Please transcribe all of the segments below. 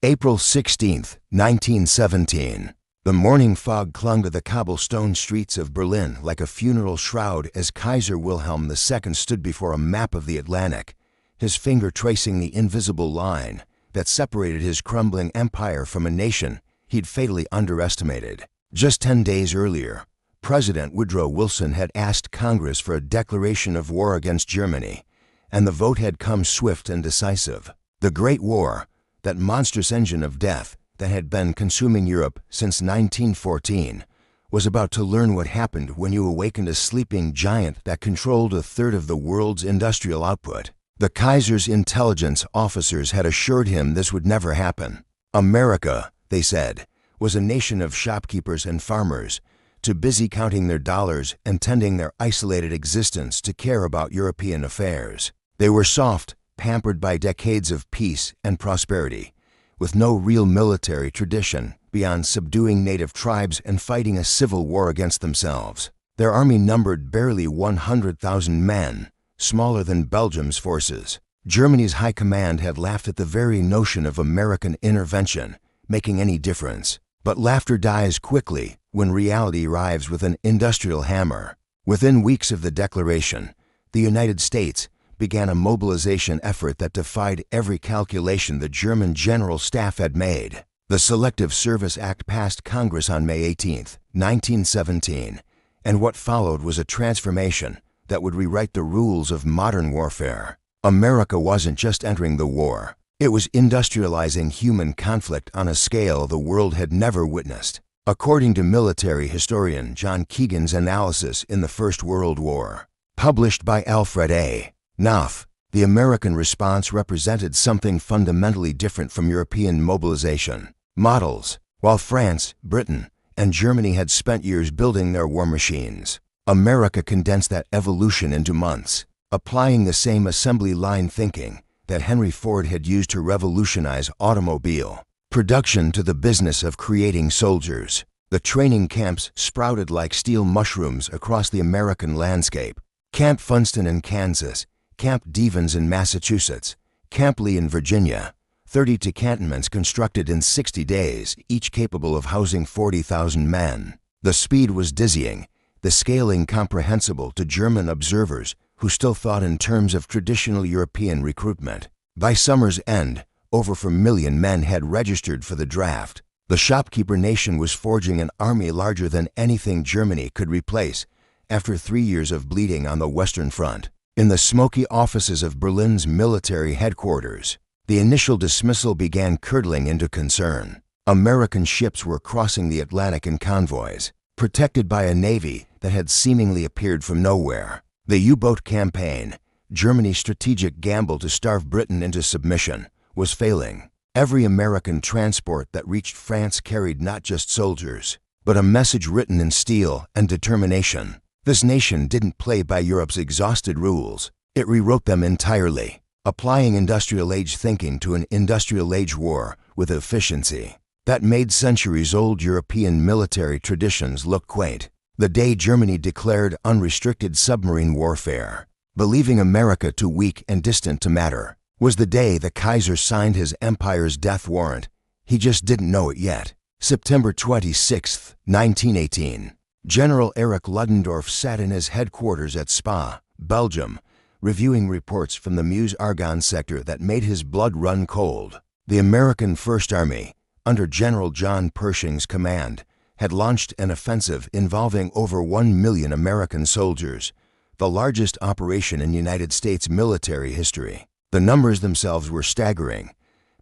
April 16, 1917. The morning fog clung to the cobblestone streets of Berlin like a funeral shroud as Kaiser Wilhelm II stood before a map of the Atlantic, his finger tracing the invisible line that separated his crumbling empire from a nation he'd fatally underestimated. Just 10 days earlier, President Woodrow Wilson had asked Congress for a declaration of war against Germany, and the vote had come swift and decisive. The Great War, that monstrous engine of death that had been consuming Europe since 1914, was about to learn what happened when you awakened a sleeping giant that controlled a third of the world's industrial output. The Kaiser's intelligence officers had assured him this would never happen. America, they said, was a nation of shopkeepers and farmers, too busy counting their dollars and tending their isolated existence to care about European affairs. They were soft, pampered by decades of peace and prosperity, with no real military tradition beyond subduing native tribes and fighting a civil war against themselves. Their army numbered barely 100,000 men, smaller than Belgium's forces. Germany's high command had laughed at the very notion of American intervention making any difference. But laughter dies quickly when reality arrives with an industrial hammer. Within weeks of the declaration, the United States began a mobilization effort that defied every calculation the German General Staff had made. The Selective Service Act passed Congress on May 18, 1917, and what followed was a transformation that would rewrite the rules of modern warfare. America wasn't just entering the war. It was industrializing human conflict on a scale the world had never witnessed. According to military historian John Keegan's analysis in the First World War, published by Alfred A. Knopf, the American response represented something fundamentally different from European mobilization models. While France, Britain, and Germany had spent years building their war machines, America condensed that evolution into months, applying the same assembly line thinking that Henry Ford had used to revolutionize automobile production to the business of creating soldiers. The training camps sprouted like steel mushrooms across the American landscape. Camp Funston in Kansas, Camp Devens in Massachusetts, Camp Lee in Virginia, 32 cantonments constructed in 60 days, each capable of housing 40,000 men. The speed was dizzying, the scale incomprehensible to German observers who still thought in terms of traditional European recruitment. By summer's end, over 4 million men had registered for the draft. The shopkeeper nation was forging an army larger than anything Germany could replace after 3 years of bleeding on the Western Front. In the smoky offices of Berlin's military headquarters, the initial dismissal began curdling into concern. American ships were crossing the Atlantic in convoys, protected by a navy that had seemingly appeared from nowhere. The U-boat campaign, Germany's strategic gamble to starve Britain into submission, was failing. Every American transport that reached France carried not just soldiers, but a message written in steel and determination. This nation didn't play by Europe's exhausted rules. It rewrote them entirely, applying industrial age thinking to an industrial age war with efficiency that made centuries-old European military traditions look quaint. The day Germany declared unrestricted submarine warfare, believing America too weak and distant to matter, was the day the Kaiser signed his empire's death warrant. He just didn't know it yet. September 26, 1918. General Erich Ludendorff sat in his headquarters at Spa, Belgium, reviewing reports from the Meuse-Argonne sector that made his blood run cold. The American First Army, under General John Pershing's command, had launched an offensive involving over 1 million American soldiers, the largest operation in United States military history. The numbers themselves were staggering,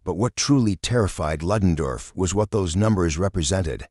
but what truly terrified Ludendorff was what those numbers represented.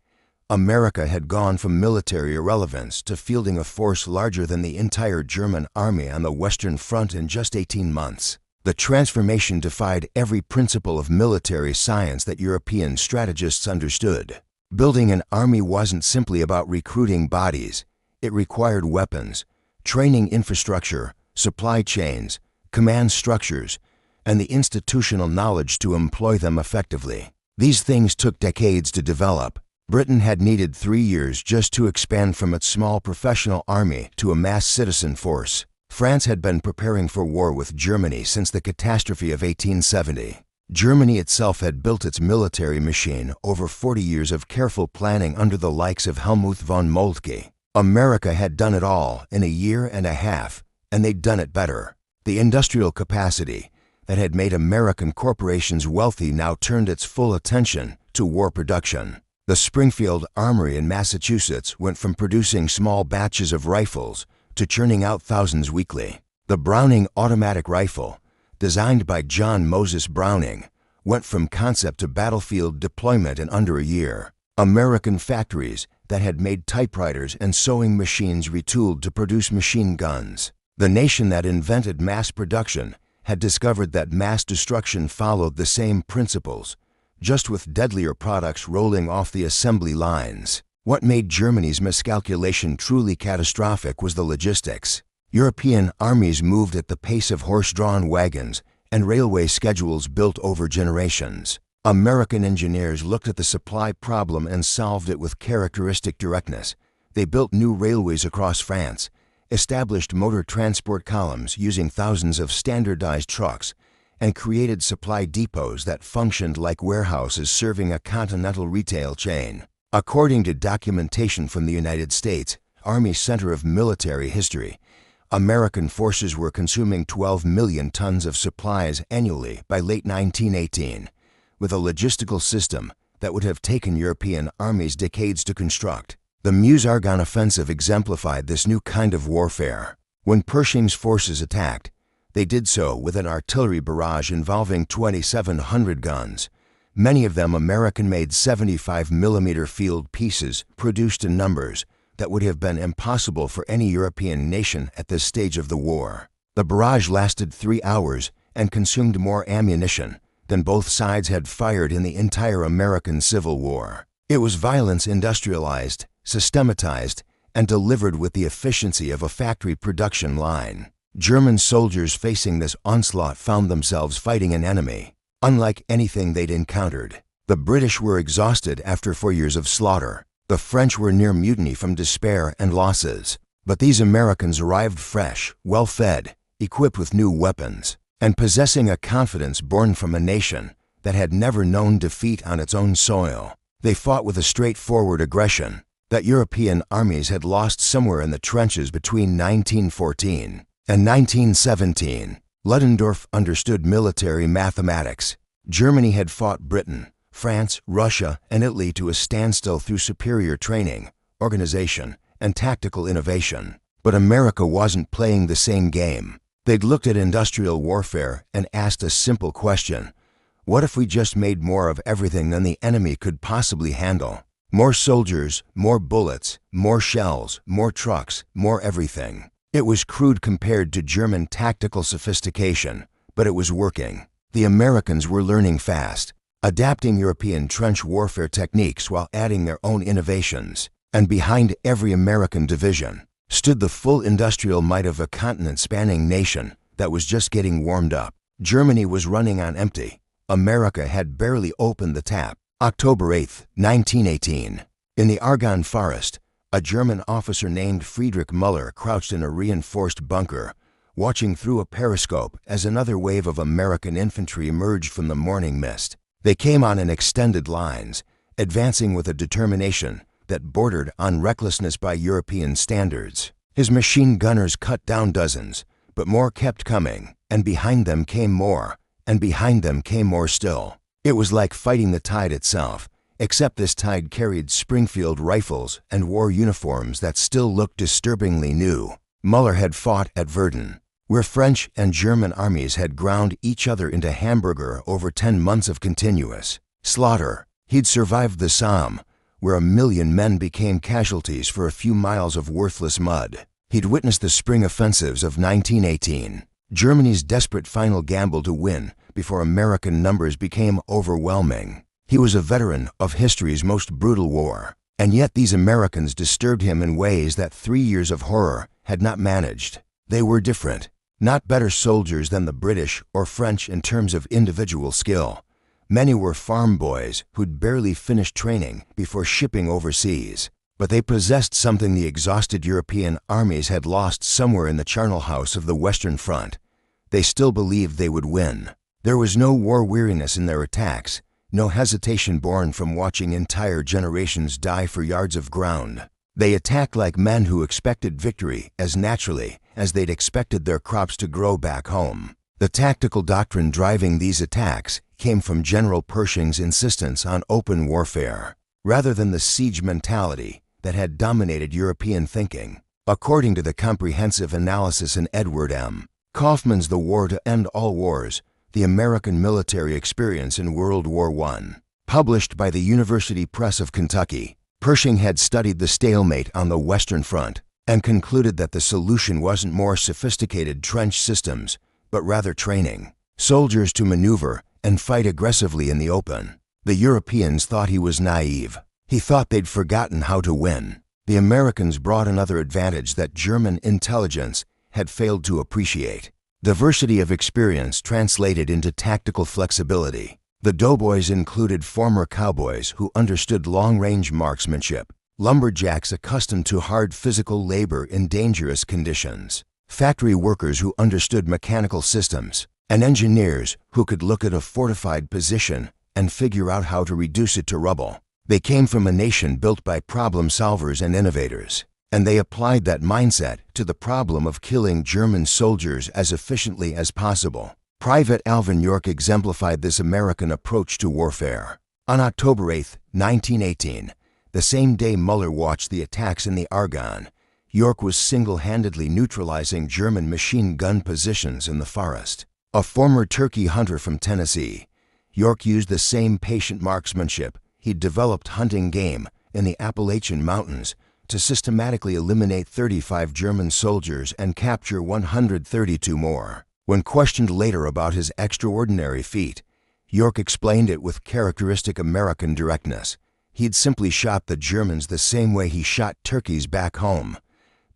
America had gone from military irrelevance to fielding a force larger than the entire German army on the Western Front in just 18 months. The transformation defied every principle of military science that European strategists understood. Building an army wasn't simply about recruiting bodies. It required weapons, training infrastructure, supply chains, command structures, and the institutional knowledge to employ them effectively. These things took decades to develop. Britain had needed 3 years just to expand from its small professional army to a mass citizen force. France had been preparing for war with Germany since the catastrophe of 1870. Germany itself had built its military machine over 40 years of careful planning under the likes of Helmut von Moltke. America had done it all in a year and a half, and they'd done it better. The industrial capacity that had made American corporations wealthy now turned its full attention to war production. The Springfield Armory in Massachusetts went from producing small batches of rifles to churning out thousands weekly. The Browning automatic rifle, designed by John Moses Browning, went from concept to battlefield deployment in under a year. American factories that had made typewriters and sewing machines retooled to produce machine guns. The nation that invented mass production had discovered that mass destruction followed the same principles, just with deadlier products rolling off the assembly lines. What made Germany's miscalculation truly catastrophic was the logistics. European armies moved at the pace of horse-drawn wagons and railway schedules built over generations. American engineers looked at the supply problem and solved it with characteristic directness. They built new railways across France, established motor transport columns using thousands of standardized trucks, and created supply depots that functioned like warehouses serving a continental retail chain. According to documentation from the United States Army Center of Military History, American forces were consuming 12 million tons of supplies annually by late 1918, with a logistical system that would have taken European armies decades to construct. The Meuse-Argonne offensive exemplified this new kind of warfare. When Pershing's forces attacked, they did so with an artillery barrage involving 2,700 guns, many of them American-made 75mm field pieces produced in numbers that would have been impossible for any European nation at this stage of the war. The barrage lasted 3 hours and consumed more ammunition than both sides had fired in the entire American Civil War. It was violence industrialized, systematized, and delivered with the efficiency of a factory production line. German soldiers facing this onslaught found themselves fighting an enemy unlike anything they'd encountered. The British were exhausted after 4 years of slaughter. The French were near mutiny from despair and losses. But these Americans arrived fresh, well-fed, equipped with new weapons, and possessing a confidence born from a nation that had never known defeat on its own soil. They fought with a straightforward aggression that European armies had lost somewhere in the trenches between 1914 and 1917. Ludendorff understood military mathematics. Germany had fought Britain, France, Russia, and Italy to a standstill through superior training, organization, and tactical innovation. But America wasn't playing the same game. They'd looked at industrial warfare and asked a simple question: what if we just made more of everything than the enemy could possibly handle? More soldiers, more bullets, more shells, more trucks, more everything. It was crude compared to German tactical sophistication, but it was working. The Americans were learning fast, adapting European trench warfare techniques while adding their own innovations. And behind every American division stood the full industrial might of a continent-spanning nation that was just getting warmed up. Germany was running on empty. America had barely opened the tap. October 8, 1918. In the Argonne forest, a German officer named Friedrich Müller crouched in a reinforced bunker, watching through a periscope as another wave of American infantry emerged from the morning mist. They came on in extended lines, advancing with a determination that bordered on recklessness by European standards. His machine gunners cut down dozens, but more kept coming, and behind them came more, and behind them came more still. It was like fighting the tide itself, except this tide carried Springfield rifles and wore uniforms that still looked disturbingly new. Müller had fought at Verdun, where French and German armies had ground each other into hamburger over 10 months of continuous slaughter. He'd survived the Somme, where 1 million men became casualties for a few miles of worthless mud. He'd witnessed the spring offensives of 1918, Germany's desperate final gamble to win before American numbers became overwhelming. He was a veteran of history's most brutal war, and yet these Americans disturbed him in ways that 3 years of horror had not managed. They were different, not better soldiers than the British or French in terms of individual skill. Many were farm boys who'd barely finished training before shipping overseas, but they possessed something the exhausted European armies had lost somewhere in the charnel house of the Western Front. They still believed they would win. There was no war weariness in their attacks, no hesitation born from watching entire generations die for yards of ground. They attacked like men who expected victory as naturally as they'd expected their crops to grow back home. The tactical doctrine driving these attacks came from General Pershing's insistence on open warfare, rather than the siege mentality that had dominated European thinking. According to the comprehensive analysis in Edward M. Kaufman's The War to End All Wars, the American Military Experience in World War I, published by the University Press of Kentucky, Pershing had studied the stalemate on the Western Front and concluded that the solution wasn't more sophisticated trench systems, but rather training soldiers to maneuver and fight aggressively in the open. The Europeans thought he was naive. He thought they'd forgotten how to win. The Americans brought another advantage that German intelligence had failed to appreciate: diversity of experience translated into tactical flexibility. The doughboys included former cowboys who understood long-range marksmanship, lumberjacks accustomed to hard physical labor in dangerous conditions, factory workers who understood mechanical systems, and engineers who could look at a fortified position and figure out how to reduce it to rubble. They came from a nation built by problem solvers and innovators, and they applied that mindset to the problem of killing German soldiers as efficiently as possible. Private Alvin York exemplified this American approach to warfare. On October 8, 1918, the same day Muller watched the attacks in the Argonne, York was single-handedly neutralizing German machine gun positions in the forest. A former turkey hunter from Tennessee, York used the same patient marksmanship he'd developed hunting game in the Appalachian Mountains to systematically eliminate 35 German soldiers and capture 132 more. When questioned later about his extraordinary feat, York explained it with characteristic American directness. He'd simply shot the Germans the same way he shot turkeys back home,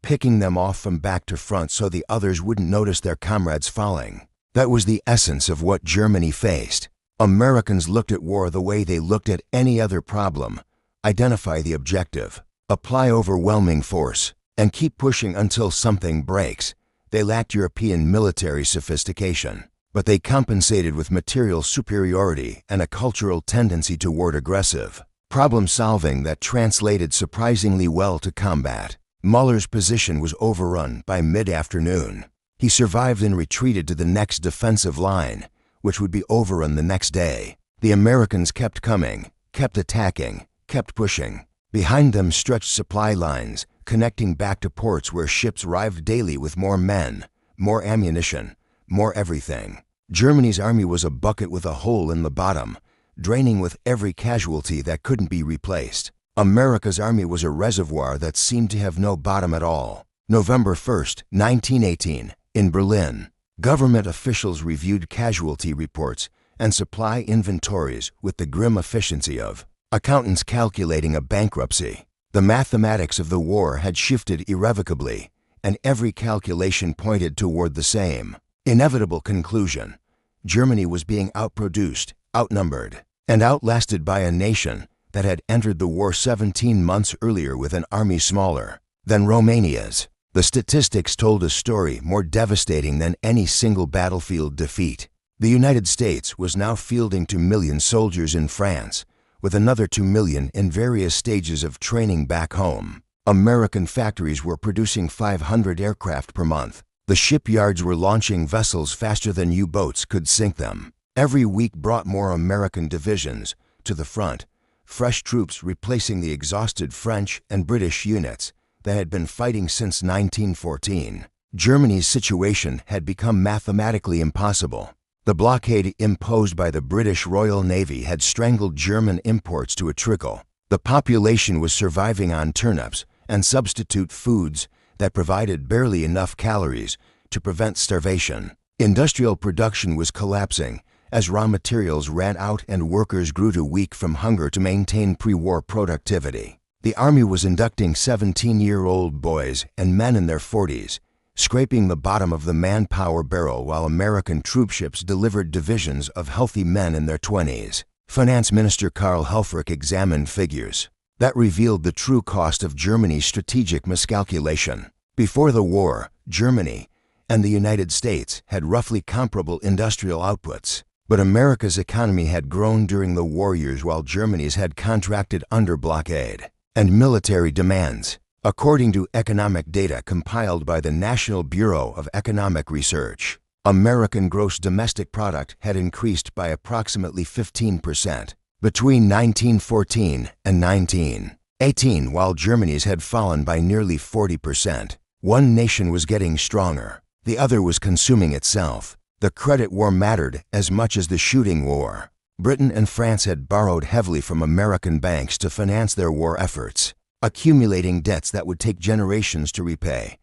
picking them off from back to front so the others wouldn't notice their comrades falling. That was the essence of what Germany faced. Americans looked at war the way they looked at any other problem: identify the objective, apply overwhelming force, and keep pushing until something breaks. They lacked European military sophistication, but they compensated with material superiority and a cultural tendency toward aggressive problem-solving that translated surprisingly well to combat. Muller's position was overrun by mid-afternoon. He survived and retreated to the next defensive line, which would be overrun the next day. The Americans kept coming, kept attacking, kept pushing. Behind them stretched supply lines, connecting back to ports where ships arrived daily with more men, more ammunition, more everything. Germany's army was a bucket with a hole in the bottom, draining with every casualty that couldn't be replaced. America's army was a reservoir that seemed to have no bottom at all. November 1st, 1918, in Berlin, government officials reviewed casualty reports and supply inventories with the grim efficiency of accountants calculating a bankruptcy. The mathematics of the war had shifted irrevocably, and every calculation pointed toward the same inevitable conclusion: Germany was being outproduced, outnumbered, and outlasted by a nation that had entered the war 17 months earlier with an army smaller than Romania's. The statistics told a story more devastating than any single battlefield defeat. The United States was now fielding 2 million soldiers in France, with another 2 million in various stages of training back home. American factories were producing 500 aircraft per month. The shipyards were launching vessels faster than U-boats could sink them. Every week brought more American divisions to the front, fresh troops replacing the exhausted French and British units that had been fighting since 1914. Germany's situation had become mathematically impossible. The blockade imposed by the British Royal Navy had strangled German imports to a trickle. The population was surviving on turnips and substitute foods that provided barely enough calories to prevent starvation. Industrial production was collapsing as raw materials ran out and workers grew too weak from hunger to maintain pre-war productivity. The army was inducting 17-year-old boys and men in their 40s, scraping the bottom of the manpower barrel while American troopships delivered divisions of healthy men in their 20s. Finance Minister Karl Helfrich examined figures that revealed the true cost of Germany's strategic miscalculation. Before the war, Germany and the United States had roughly comparable industrial outputs. But America's economy had grown during the war years while Germany's had contracted under blockade and military demands. According to economic data compiled by the National Bureau of Economic Research, American gross domestic product had increased by approximately 15% between 1914 and 1918, while Germany's had fallen by nearly 40%. One nation was getting stronger, the other was consuming itself. The credit war mattered as much as the shooting war. Britain and France had borrowed heavily from American banks to finance their war efforts, accumulating debts that would take generations to repay.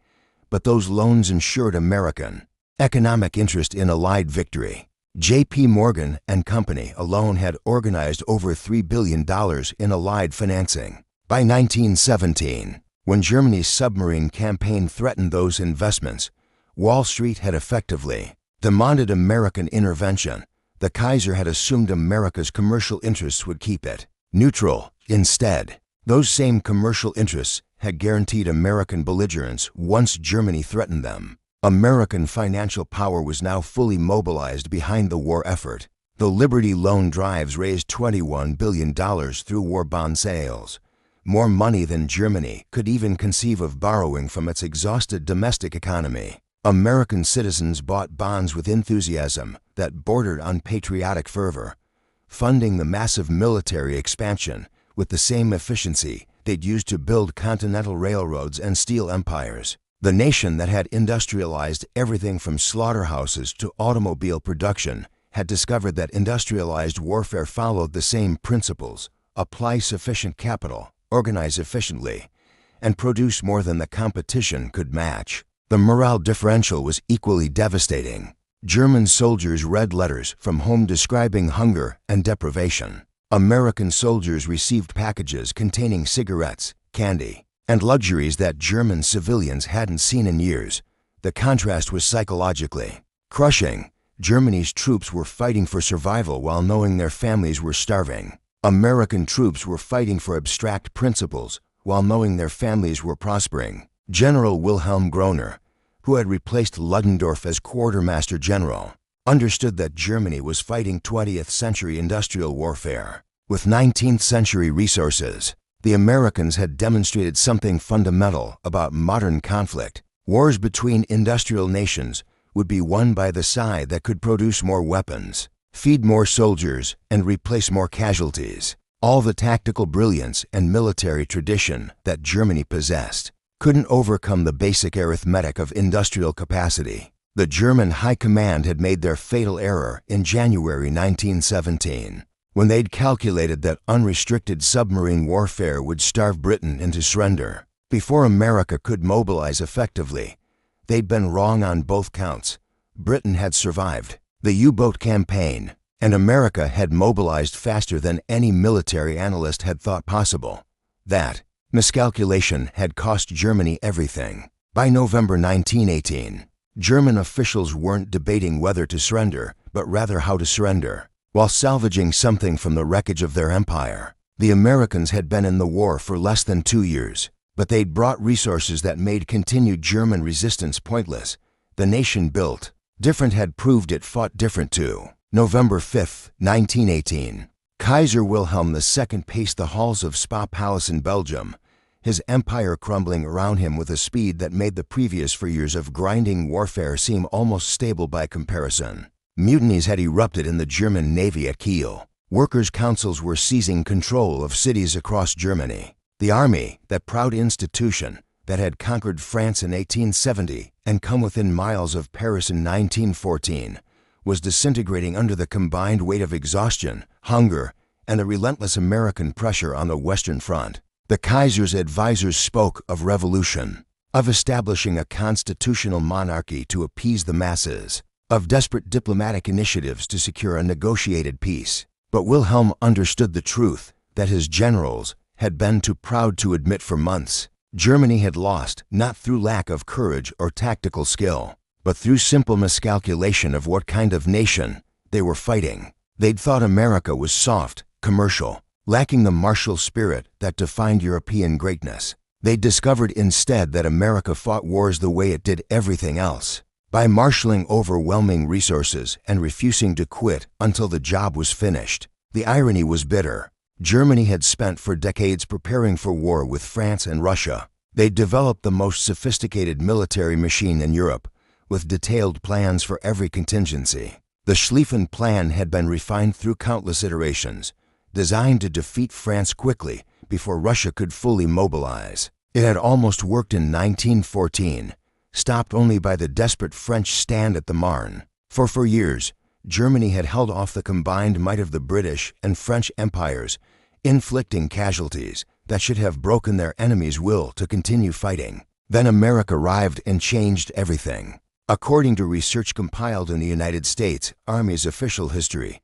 But those loans ensured American economic interest in Allied victory. J.P. Morgan and Company alone had organized over $3 billion in Allied financing. By 1917, when Germany's submarine campaign threatened those investments, Wall Street had effectively demanded American intervention. The Kaiser had assumed America's commercial interests would keep it neutral. Instead, those same commercial interests had guaranteed American belligerence once Germany threatened them. American financial power was now fully mobilized behind the war effort. The Liberty Loan drives raised $21 billion through war bond sales, more money than Germany could even conceive of borrowing from its exhausted domestic economy. American citizens bought bonds with enthusiasm that bordered on patriotic fervor, funding the massive military expansion with the same efficiency they'd used to build continental railroads and steel empires. The nation that had industrialized everything from slaughterhouses to automobile production had discovered that industrialized warfare followed the same principles: apply sufficient capital, organize efficiently, and produce more than the competition could match. The morale differential was equally devastating. German soldiers read letters from home describing hunger and deprivation. American soldiers received packages containing cigarettes, candy, and luxuries that German civilians hadn't seen in years. The contrast was psychologically crushing. Germany's troops were fighting for survival while knowing their families were starving. American troops were fighting for abstract principles while knowing their families were prospering. General Wilhelm Groener, who had replaced Ludendorff as quartermaster general, understood that Germany was fighting 20th century industrial warfare with 19th century resources. The Americans had demonstrated something fundamental about modern conflict. Wars between industrial nations would be won by the side that could produce more weapons, feed more soldiers, and replace more casualties. All the tactical brilliance and military tradition that Germany possessed couldn't overcome the basic arithmetic of industrial capacity. The German High Command had made their fatal error in January 1917, when they'd calculated that unrestricted submarine warfare would starve Britain into surrender. Before America could mobilize effectively, they'd been wrong on both counts. Britain had survived the U-boat campaign, and America had mobilized faster than any military analyst had thought possible. That miscalculation had cost Germany everything. By November 1918, German officials weren't debating whether to surrender, but rather how to surrender, while salvaging something from the wreckage of their empire. The Americans had been in the war for less than 2 years, but they'd brought resources that made continued German resistance pointless. The nation built different had proved it fought different too. November 5, 1918. Kaiser Wilhelm II paced the halls of Spa Palace in Belgium, his empire crumbling around him with a speed that made the previous 4 years of grinding warfare seem almost stable by comparison. Mutinies had erupted in the German Navy at Kiel. Workers' councils were seizing control of cities across Germany. The army, that proud institution that had conquered France in 1870 and come within miles of Paris in 1914, was disintegrating under the combined weight of exhaustion, hunger, and the relentless American pressure on the Western Front. The Kaiser's advisors spoke of revolution, of establishing a constitutional monarchy to appease the masses, of desperate diplomatic initiatives to secure a negotiated peace. But Wilhelm understood the truth that his generals had been too proud to admit for months. Germany had lost, not through lack of courage or tactical skill, but through simple miscalculation of what kind of nation they were fighting. They'd thought America was soft, commercial, lacking the martial spirit that defined European greatness. They'd discovered instead that America fought wars the way it did everything else: by marshaling overwhelming resources and refusing to quit until the job was finished. The irony was bitter. Germany had spent for decades preparing for war with France and Russia. They'd developed the most sophisticated military machine in Europe, with detailed plans for every contingency. The Schlieffen Plan had been refined through countless iterations, designed to defeat France quickly before Russia could fully mobilize. It had almost worked in 1914, stopped only by the desperate French stand at the Marne. For years, Germany had held off the combined might of the British and French empires, inflicting casualties that should have broken their enemies' will to continue fighting. Then America arrived and changed everything. According to research compiled in the United States Army's official history,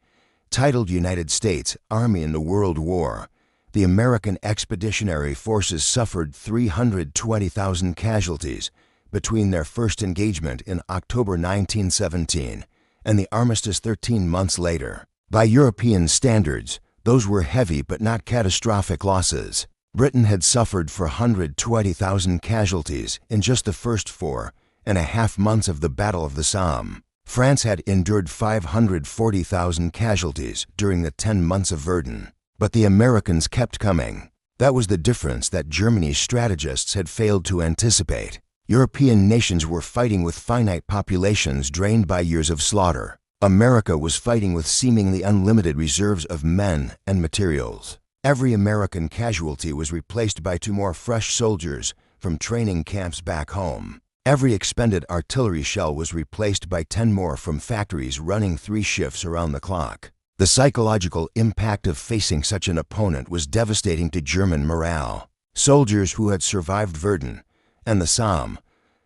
titled United States Army in the World War, the American Expeditionary Forces suffered 320,000 casualties between their first engagement in October 1917 and the Armistice 13 months later. By European standards, those were heavy but not catastrophic losses. Britain had suffered 420,000 casualties in just the first 4.5 months of the Battle of the Somme. France had endured 540,000 casualties during the 10 months of Verdun. But the Americans kept coming. That was the difference that Germany's strategists had failed to anticipate. European nations were fighting with finite populations drained by years of slaughter. America was fighting with seemingly unlimited reserves of men and materials. Every American casualty was replaced by 2 more fresh soldiers from training camps back home. Every expended artillery shell was replaced by 10 more from factories running 3 shifts around the clock. The psychological impact of facing such an opponent was devastating to German morale. Soldiers who had survived Verdun and the Somme,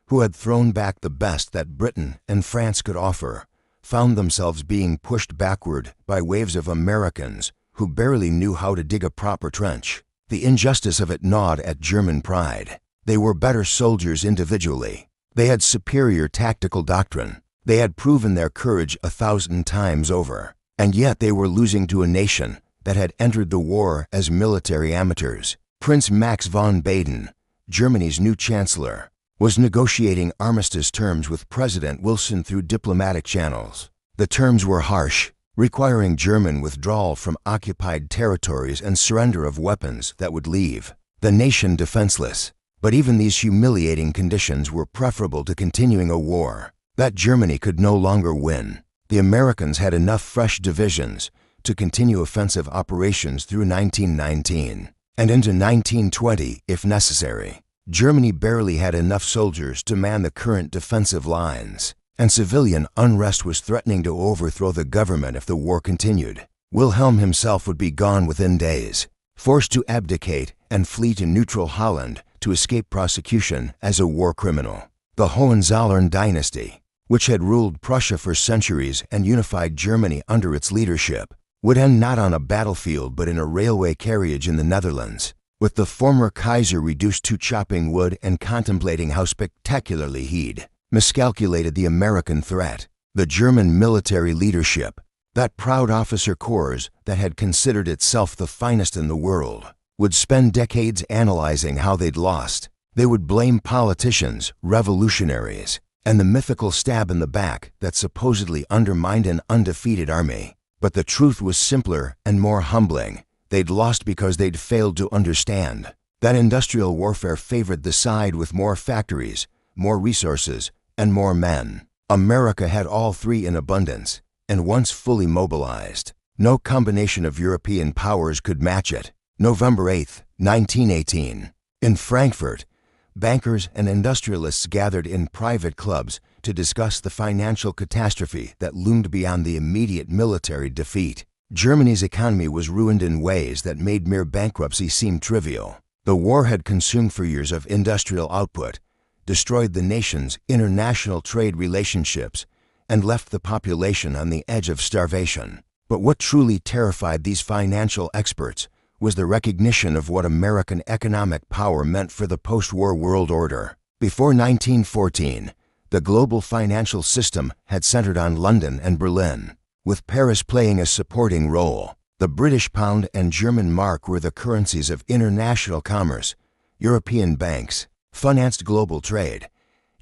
who had thrown back the best that Britain and France could offer, found themselves being pushed backward by waves of Americans who barely knew how to dig a proper trench. The injustice of it gnawed at German pride. They were better soldiers individually. They had superior tactical doctrine. They had proven their courage 1,000 times over. And yet they were losing to a nation that had entered the war as military amateurs. Prince Max von Baden, Germany's new chancellor, was negotiating armistice terms with President Wilson through diplomatic channels. The terms were harsh, requiring German withdrawal from occupied territories and surrender of weapons that would leave the nation defenseless. But even these humiliating conditions were preferable to continuing a war that Germany could no longer win. The Americans had enough fresh divisions to continue offensive operations through 1919 and into 1920 if necessary. Germany barely had enough soldiers to man the current defensive lines, and civilian unrest was threatening to overthrow the government if the war continued. Wilhelm himself would be gone within days, forced to abdicate and flee to neutral Holland to escape prosecution as a war criminal. The Hohenzollern dynasty, which had ruled Prussia for centuries and unified Germany under its leadership, would end not on a battlefield but in a railway carriage in the Netherlands, with the former Kaiser reduced to chopping wood and contemplating how spectacularly he'd miscalculated the American threat. The German military leadership, that proud officer corps that had considered itself the finest in the world, would spend decades analyzing how they'd lost. They would blame politicians, revolutionaries, and the mythical stab in the back that supposedly undermined an undefeated army. But the truth was simpler and more humbling. They'd lost because they'd failed to understand that industrial warfare favored the side with more factories, more resources, and more men. America had all 3 in abundance, and once fully mobilized, no combination of European powers could match it. November 8, 1918. In Frankfurt, bankers and industrialists gathered in private clubs to discuss the financial catastrophe that loomed beyond the immediate military defeat. Germany's economy was ruined in ways that made mere bankruptcy seem trivial. The war had consumed for years of industrial output, destroyed the nation's international trade relationships, and left the population on the edge of starvation. But what truly terrified these financial experts was the recognition of what American economic power meant for the post-war world order. Before 1914, the global financial system had centered on London and Berlin, with Paris playing a supporting role. The British pound and German mark were the currencies of international commerce. European banks financed global trade,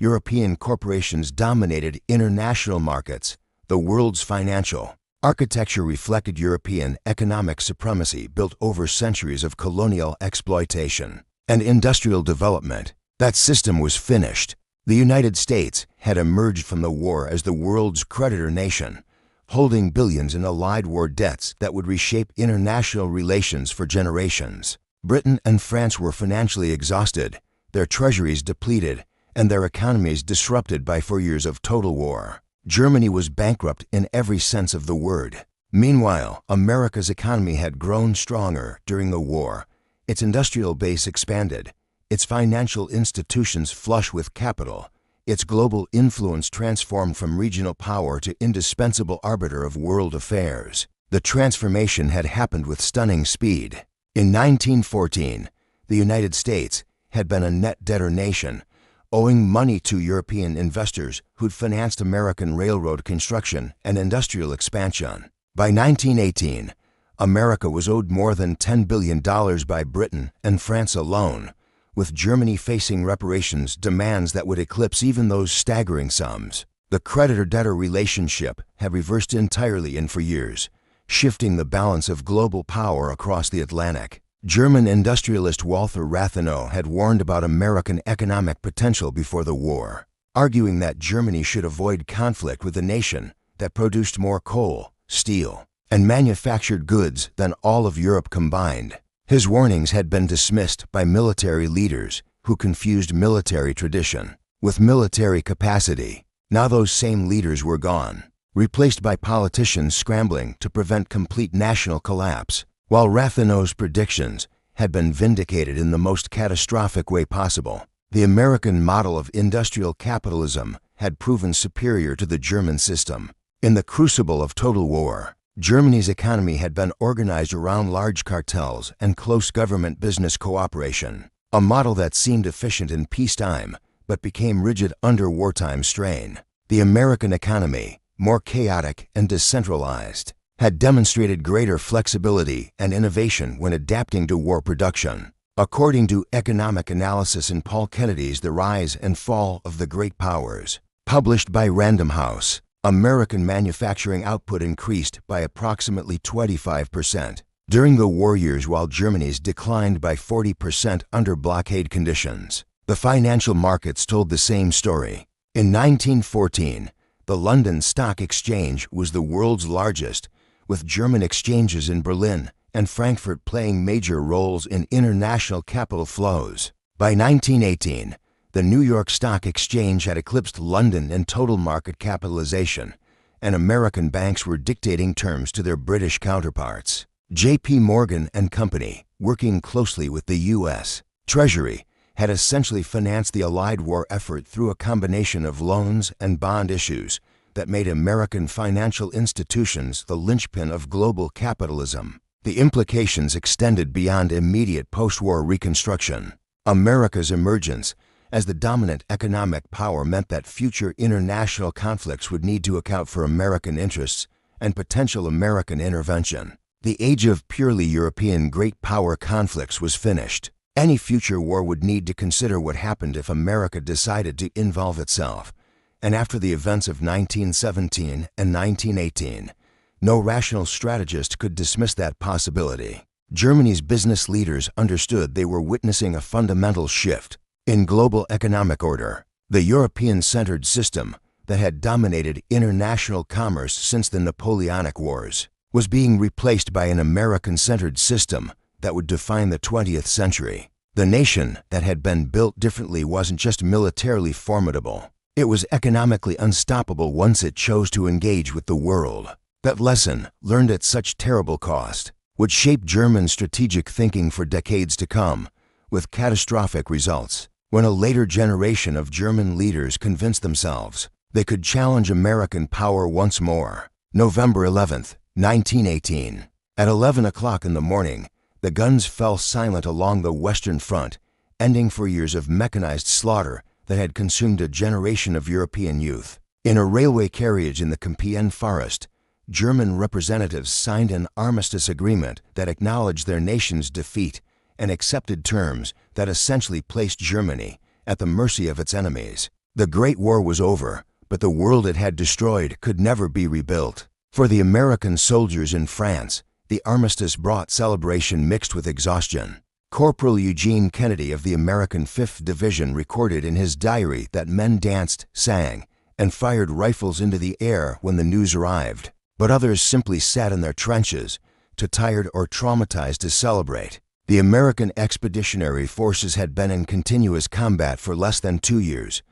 European corporations dominated international markets. The world's financial architecture reflected European economic supremacy built over centuries of colonial exploitation and industrial development. That system was finished. The United States had emerged from the war as the world's creditor nation, holding billions in allied war debts that would reshape international relations for generations. Britain and France were financially exhausted, their treasuries depleted, and their economies disrupted by 4 years of total war. Germany was bankrupt in every sense of the word. Meanwhile, America's economy had grown stronger during the war. Its industrial base expanded, its financial institutions flush with capital, its global influence transformed from regional power to indispensable arbiter of world affairs. The transformation had happened with stunning speed. In 1914, the United States had been a net debtor nation, owing money to European investors who'd financed American railroad construction and industrial expansion. By 1918, America was owed more than $10 billion by Britain and France alone, with Germany facing reparations demands that would eclipse even those staggering sums. The creditor-debtor relationship had reversed entirely in 4 years, shifting the balance of global power across the Atlantic. German industrialist Walter Rathenau had warned about American economic potential before the war, arguing that Germany should avoid conflict with a nation that produced more coal, steel, and manufactured goods than all of Europe combined. His warnings had been dismissed by military leaders who confused military tradition with military capacity. Now those same leaders were gone, replaced by politicians scrambling to prevent complete national collapse. While Rathenau's predictions had been vindicated in the most catastrophic way possible, the American model of industrial capitalism had proven superior to the German system. In the crucible of total war, Germany's economy had been organized around large cartels and close government-business cooperation, a model that seemed efficient in peacetime but became rigid under wartime strain. The American economy, more chaotic and decentralized, had demonstrated greater flexibility and innovation when adapting to war production. According to Economic Analysis in Paul Kennedy's The Rise and Fall of the Great Powers, published by Random House, American manufacturing output increased by approximately 25% during the war years while Germany's declined by 40% under blockade conditions. The financial markets told the same story. In 1914, the London Stock Exchange was the world's largest, with German exchanges in Berlin and Frankfurt playing major roles in international capital flows. By 1918, the New York Stock Exchange had eclipsed London in total market capitalization, and American banks were dictating terms to their British counterparts. J.P. Morgan and Company, working closely with the U.S. Treasury, had essentially financed the Allied war effort through a combination of loans and bond issues that made American financial institutions the linchpin of global capitalism. The implications extended beyond immediate post-war reconstruction. America's emergence as the dominant economic power meant that future international conflicts would need to account for American interests and potential American intervention. The age of purely European great power conflicts was finished. Any future war would need to consider what happened if America decided to involve itself. And after the events of 1917 and 1918, no rational strategist could dismiss that possibility. Germany's business leaders understood they were witnessing a fundamental shift in global economic order. The European-centered system that had dominated international commerce since the Napoleonic Wars was being replaced by an American-centered system that would define the 20th century. The nation that had been built differently wasn't just militarily formidable. It was economically unstoppable once it chose to engage with the world. That lesson, learned at such terrible cost, would shape German strategic thinking for decades to come, with catastrophic results. When a later generation of German leaders convinced themselves they could challenge American power once more. November 11, 1918. At 11 o'clock in the morning, the guns fell silent along the Western Front, ending 4 years of mechanized slaughter that had consumed a generation of European youth. In a railway carriage in the Compiègne forest, German representatives signed an armistice agreement that acknowledged their nation's defeat and accepted terms that essentially placed Germany at the mercy of its enemies. The Great War was over, but the world it had destroyed could never be rebuilt. For the American soldiers in France, the Armistice brought celebration mixed with exhaustion. Corporal Eugene Kennedy of the American 5th Division recorded in his diary that men danced, sang, and fired rifles into the air when the news arrived, but others simply sat in their trenches, too tired or traumatized to celebrate. The American Expeditionary Forces had been in continuous combat for less than 2 years,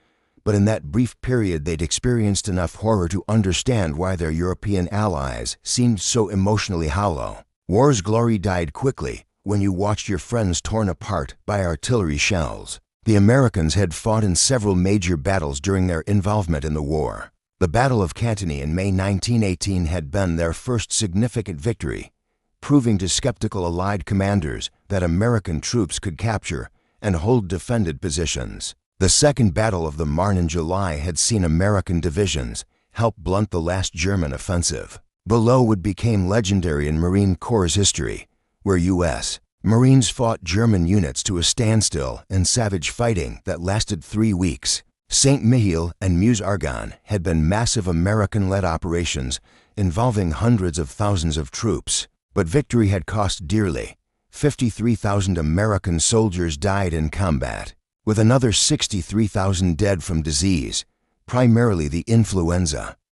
but in that brief period they'd experienced enough horror to understand why their European allies seemed so emotionally hollow. War's glory died quickly when you watched your friends torn apart by artillery shells. The Americans had fought in several major battles during their involvement in the war. The Battle of Cantigny in May 1918 had been their first significant victory, proving to skeptical Allied commanders that American troops could capture and hold defended positions. The Second Battle of the Marne in July had seen American divisions help blunt the last German offensive. Below would become legendary in Marine Corps history, where U.S. Marines fought German units to a standstill in savage fighting that lasted 3 weeks. Saint-Mihiel and Meuse-Argonne had been massive American-led operations involving hundreds of thousands of troops, but victory had cost dearly. 53,000 American soldiers died in combat, with another 63,000 dead from disease, primarily the influenza.